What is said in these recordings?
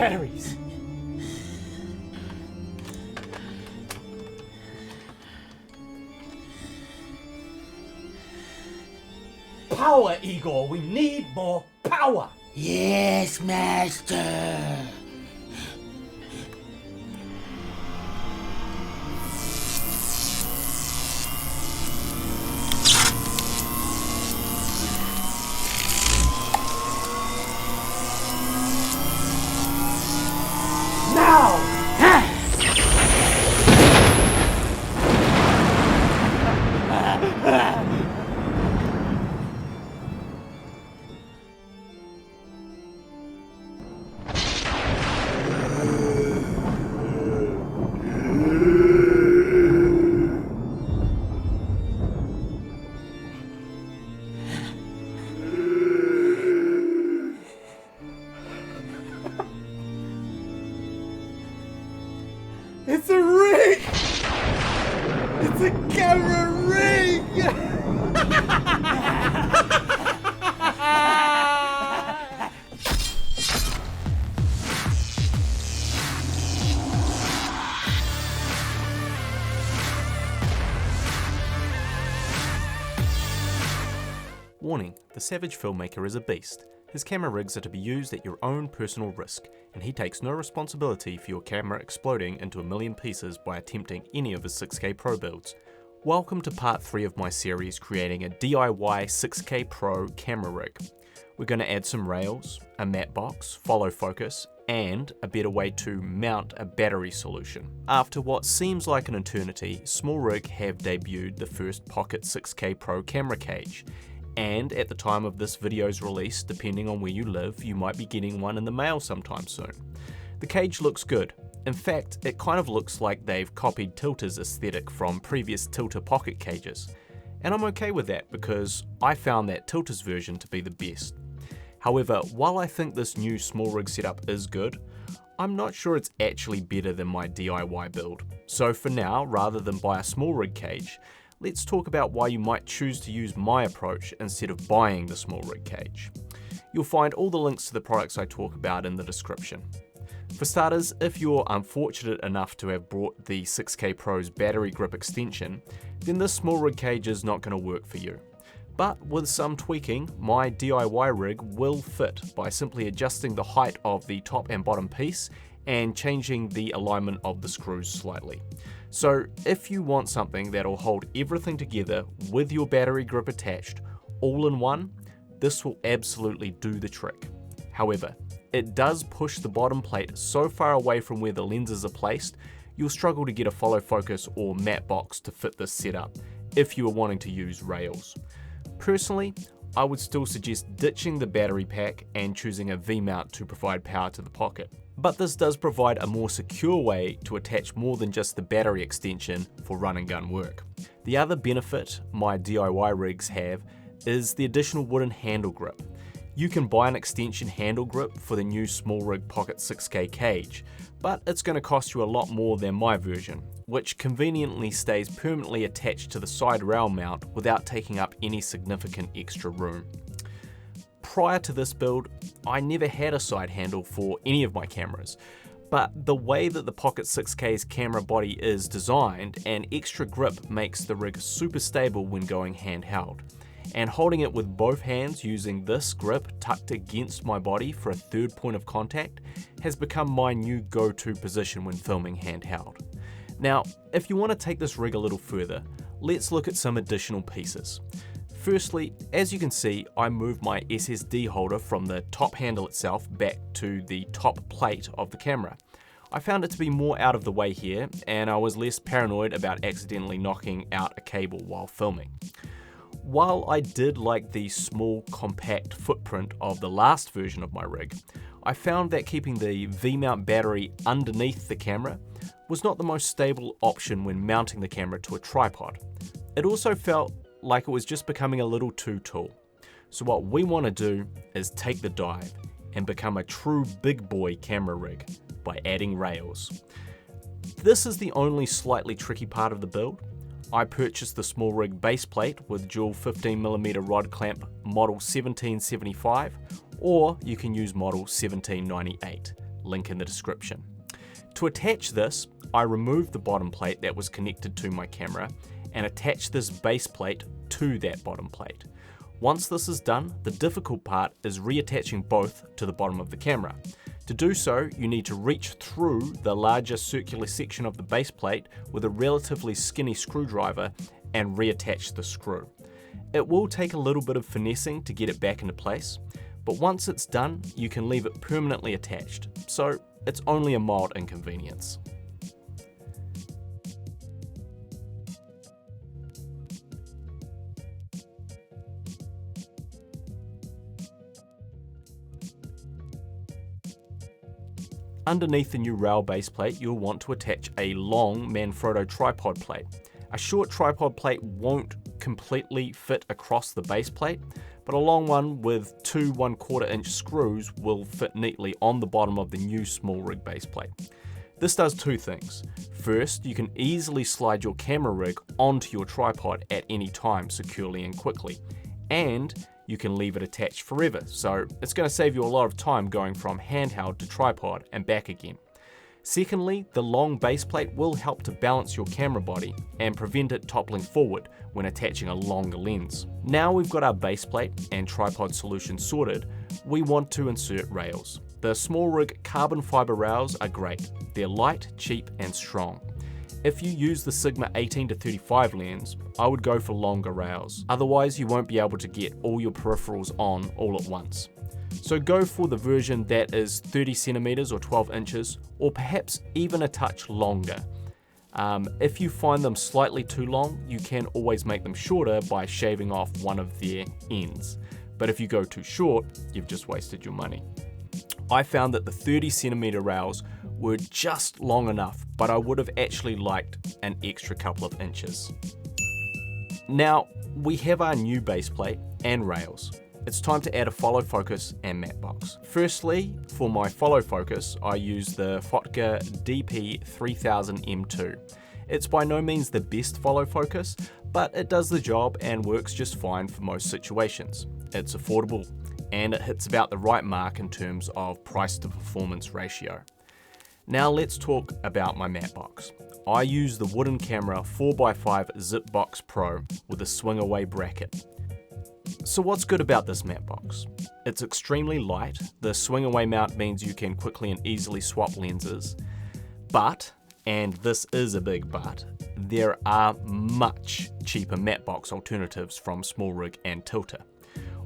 batteries. Power, Igor. We need more power. Yes, Master. It's a rig! It's a camera rig! Warning, the savage filmmaker is a beast. His camera rigs are to be used at your own personal risk, and he takes no responsibility for your camera exploding into a million pieces by attempting any of his 6K Pro builds. Welcome to part 3 of my series creating a DIY 6K Pro camera rig. We're going to add some rails, a matte box, follow focus, and a better way to mount a battery solution. After what seems like an eternity, Smallrig have debuted the first Pocket 6K Pro camera cage. And at the time of this video's release, depending on where you live, you might be getting one in the mail sometime soon. The cage looks good. In fact, it kind of looks like they've copied Tilter's aesthetic from previous Tilter pocket cages. And I'm okay with that because I found that Tilter's version to be the best. However, while I think this new Smallrig setup is good, I'm not sure it's actually better than my DIY build. So for now, rather than buy a Smallrig cage, let's talk about why you might choose to use my approach instead of buying the Smallrig cage. You'll find all the links to the products I talk about in the description. For starters, if you're unfortunate enough to have bought the 6K Pro's battery grip extension, then this Smallrig cage is not going to work for you. But with some tweaking, my DIY rig will fit by simply adjusting the height of the top and bottom piece and changing the alignment of the screws slightly. So if you want something that'll hold everything together with your battery grip attached, all in one, this will absolutely do the trick. However, it does push the bottom plate so far away from where the lenses are placed, you'll struggle to get a follow focus or matte box to fit this setup if you are wanting to use rails. Personally, I would still suggest ditching the battery pack and choosing a V-mount to provide power to the pocket. But this does provide a more secure way to attach more than just the battery extension for run and gun work. The other benefit my DIY rigs have is the additional wooden handle grip. You can buy an extension handle grip for the new Smallrig Pocket 6K cage, but it's going to cost you a lot more than my version, which conveniently stays permanently attached to the side rail mount without taking up any significant extra room. Prior to this build, I never had a side handle for any of my cameras, but the way that the Pocket 6K's camera body is designed, an extra grip makes the rig super stable when going handheld. And holding it with both hands using this grip tucked against my body for a third point of contact has become my new go-to position when filming handheld. Now, if you want to take this rig a little further, let's look at some additional pieces. Firstly, as you can see, I moved my SSD holder from the top handle itself back to the top plate of the camera. I found it to be more out of the way here, and I was less paranoid about accidentally knocking out a cable while filming. While I did like the small, compact footprint of the last version of my rig, I found that keeping the V-mount battery underneath the camera was not the most stable option when mounting the camera to a tripod. It also felt like it was just becoming a little too tall. So what we want to do is take the dive and become a true big boy camera rig by adding rails. This is the only slightly tricky part of the build. I purchased the Smallrig base plate with dual 15mm rod clamp model 1775, or you can use model 1798. link in the description. To attach this, I removed the bottom plate that was connected to my camera and attached this base plate to that bottom plate. Once this is done, the difficult part is reattaching both to the bottom of the camera. To do so, you need to reach through the larger circular section of the base plate with a relatively skinny screwdriver and reattach the screw. It will take a little bit of finessing to get it back into place, but once it's done, you can leave it permanently attached, so it's only a mild inconvenience. Underneath the new rail base plate, you'll want to attach a long Manfrotto tripod plate. A short tripod plate won't completely fit across the base plate, but a long one with two 1/4 inch screws will fit neatly on the bottom of the new Smallrig base plate. This does two things. First, you can easily slide your camera rig onto your tripod at any time securely and quickly, and you can leave it attached forever, so it's going to save you a lot of time going from handheld to tripod and back again. Secondly, the long base plate will help to balance your camera body and prevent it toppling forward when attaching a longer lens. Now we've got our base plate and tripod solution sorted, we want to insert rails. The Smallrig carbon fiber rails are great. They're light, cheap and strong. If you use the Sigma 18-35 lens, I would go for longer rails. Otherwise, you won't be able to get all your peripherals on all at once. So go for the version that is 30 centimeters or 12 inches, or perhaps even a touch longer. If you find them slightly too long, you can always make them shorter by shaving off one of their ends. But if you go too short, you've just wasted your money. I found that the 30 centimeter rails were just long enough, but I would have actually liked an extra couple of inches. Now, we have our new base plate and rails. It's time to add a follow focus and matte box. Firstly, for my follow focus, I use the Fugue DP3000M2. It's by no means the best follow focus, but it does the job and works just fine for most situations. It's affordable, and it hits about the right mark in terms of price to performance ratio. Now let's talk about my matte box. I use the wooden camera 4x5 Zipbox Pro with a swing away bracket. So what's good about this matte box? It's extremely light. The swing away mount means you can quickly and easily swap lenses. But, and this is a big but, there are much cheaper matte box alternatives from Smallrig and Tilta.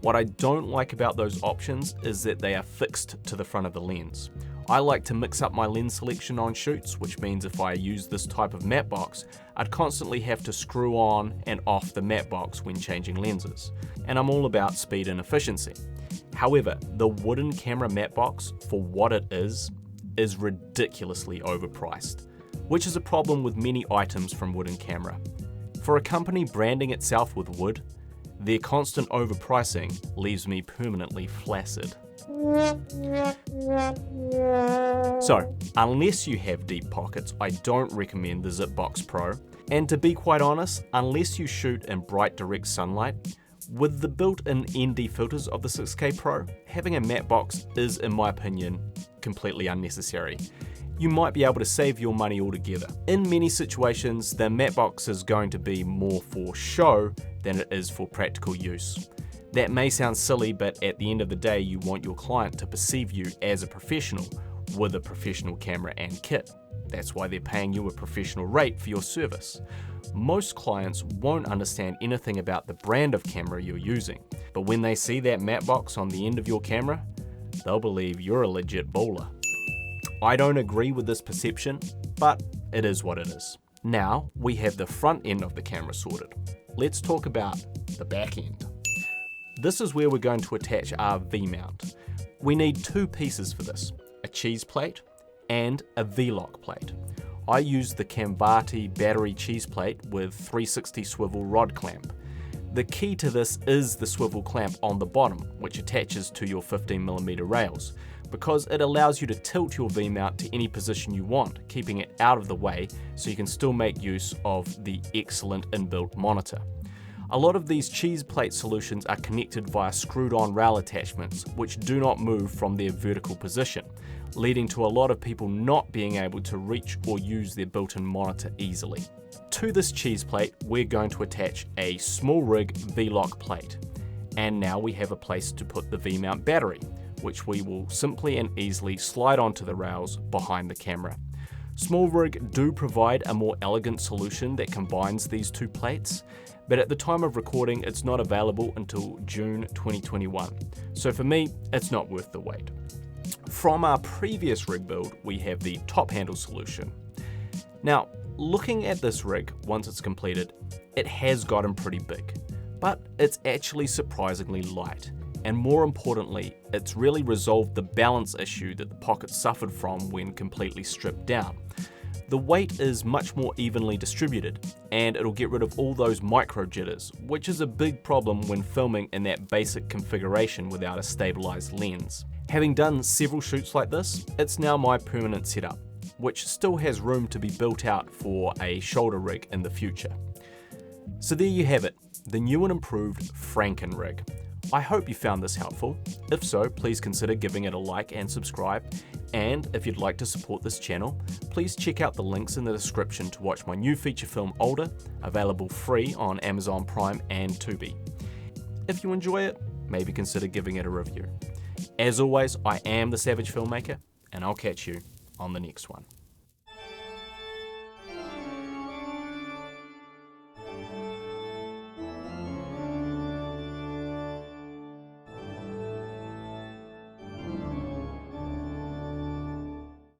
What I don't like about those options is that they are fixed to the front of the lens. I like to mix up my lens selection on shoots, which means if I use this type of matte box, I'd constantly have to screw on and off the matte box when changing lenses. And I'm all about speed and efficiency. However, the wooden camera matte box, for what it is ridiculously overpriced, which is a problem with many items from wooden camera. For a company branding itself with wood, their constant overpricing leaves me permanently flaccid. So, unless you have deep pockets, I don't recommend the Zipbox Pro. And to be quite honest, unless you shoot in bright direct sunlight, with the built-in ND filters of the 6K Pro, having a matte box is, in my opinion, completely unnecessary. You might be able to save your money altogether. In many situations, the matte box is going to be more for show than it is for practical use. That may sound silly, but at the end of the day, you want your client to perceive you as a professional with a professional camera and kit. That's why they're paying you a professional rate for your service. Most clients won't understand anything about the brand of camera you're using, but when they see that matte box on the end of your camera, they'll believe you're a legit baller. I don't agree with this perception, but it is what it is. Now we have the front end of the camera sorted. Let's talk about the back end. This is where we're going to attach our V-mount. We need two pieces for this, a cheese plate and a V-lock plate. I use the Cambati battery cheese plate with 360 swivel rod clamp. The key to this is the swivel clamp on the bottom, which attaches to your 15mm rails, because it allows you to tilt your V-mount to any position you want, keeping it out of the way so you can still make use of the excellent inbuilt monitor. A lot of these cheese plate solutions are connected via screwed on rail attachments, which do not move from their vertical position, leading to a lot of people not being able to reach or use their built-in monitor easily. To this cheese plate, we're going to attach a Smallrig V-lock plate. And now we have a place to put the V-mount battery, which we will simply and easily slide onto the rails behind the camera. Smallrig do provide a more elegant solution that combines these two plates, but at the time of recording it's not available until June 2021. So for me, it's not worth the wait. From our previous rig build, we have the top handle solution. Now, looking at this rig once it's completed, it has gotten pretty big, but it's actually surprisingly light. And more importantly, it's really resolved the balance issue that the pocket suffered from when completely stripped down. The weight is much more evenly distributed, and it'll get rid of all those micro jitters, which is a big problem when filming in that basic configuration without a stabilized lens. Having done several shoots like this, it's now my permanent setup, which still has room to be built out for a shoulder rig in the future. So there you have it, the new and improved Franken-rig. I hope you found this helpful. If so, please consider giving it a like and subscribe. And if you'd like to support this channel, please check out the links in the description to watch my new feature film Older, available free on Amazon Prime and Tubi. If you enjoy it, maybe consider giving it a review. As always, I am the Savage Filmmaker, and I'll catch you on the next one.